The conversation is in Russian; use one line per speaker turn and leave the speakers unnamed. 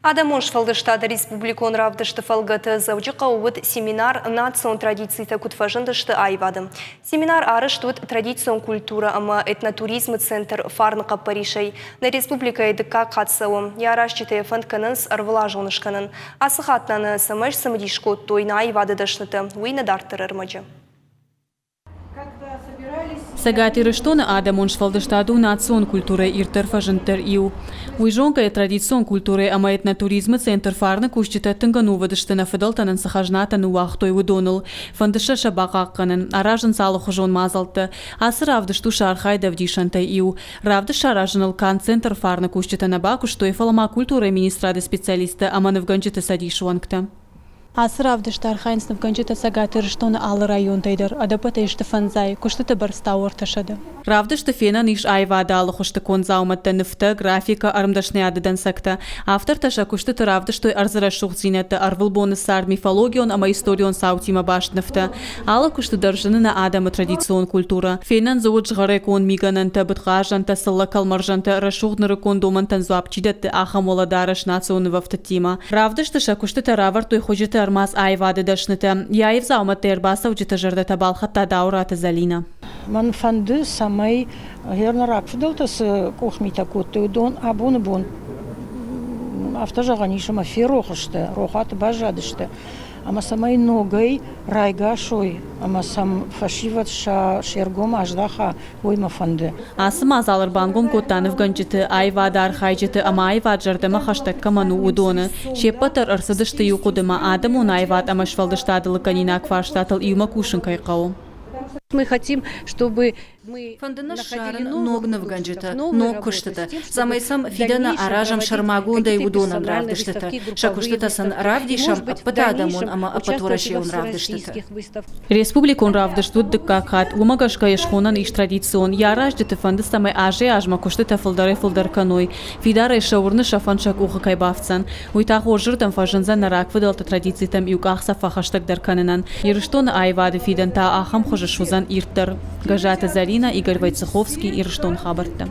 Адамош фалдыштады республикон равдышты фалгаты завжықа уыд семинар национ традицийта кутфажындышты айвады. Семинар арыштуд традицион культура ама этнотуризм центр фарнықа Паришей на республика едіка қатсауы. Ярашчыты фандканынс арвылажонышканын. Асықатнаны самыш самыдишко тойна айвады дышныты. Уйны дартыр ырмаджы.
Сагати Рыштона Адамонш фалдыштаду национ культуры иртер фажынтер иу. Уйжонка и традицион культуры ама этнотуризмы центр фарны кушчита тынгану вадыштына фыдалтанын сахажнатаны уақтой удоныл. Фандыша шабақаққанын, аражын салығы жон мазалты. Асыр авдышту шархай давдишантай иу. Равды шаражыныл кан центр фарны кушчита набаку, что и фалама культуры министрады специалисты аманы вганчита садишуанкта. Асыравды штархайнс навганчита Сагати Рыштона алы район тайдыр, адапата ишты фанзай, кушты барста орташады. Равды штыфена ниш айвады алы хушты конзауматта нефта, графика, армдашны адыдан сакта. Автор таша кушты равды штой арзыра шухзинетті, арвылбоны сар мифологион, ама историон саутима баш нефта. Алы кушты даржыны на адамы традицион культура. Фенан зауд жғары кон мигананта, бытғажанта, сылла калмаржанта, рашухныры кон домантан зуапчидетті аха моладарыш национы вафтатима. Равды штыша кушты таравар той хожиты армаз айвады дашныты. Яев заумат тербаса уджита жырда табал хатта даураты залина.
Ман фанды самай гернарак фидалтас кухмита кутты удон абуны бун. Автожаганишама ферохышты, рохаты бажадышты. Ама самай ногай райга шой, ама сам фашиват ша шергом аждаха ойма фанды.
Асым азалыр бангом коттанов ганчыты айвады архайчыты ама айвад жардыма хаштак каману удоны. Шеппатыр арсыдышты юқудыма адам он айвад ама швалдыштадылы канина кваштатыл иума кушын кайқау.
Мы хотим, чтобы
Фандына шарын ногнов ганжыты, ног күштіті. Самайсам фидана аражам шармагундай удонан равдыштыты. Шакуштытасын равдишам аппыта адамон, ама аппатурашеун равдыштыты.
Республикон равдыштуд дыккакат, умагашка ешхонан иш традицион. Яраждыты фанды самай аже ажма куштыта фылдары каной. Фидара шаурны шафаншак уха кайбавцан. Уйтах ожыртам фажынзан нарак выдалты традицийтам юкахса фахаштак дарканынан. Ирыштон айвады фиданта ахам хожышузан ирттар. Гажата Зарина, Игорь Войцеховский и Рыштон Хабарта.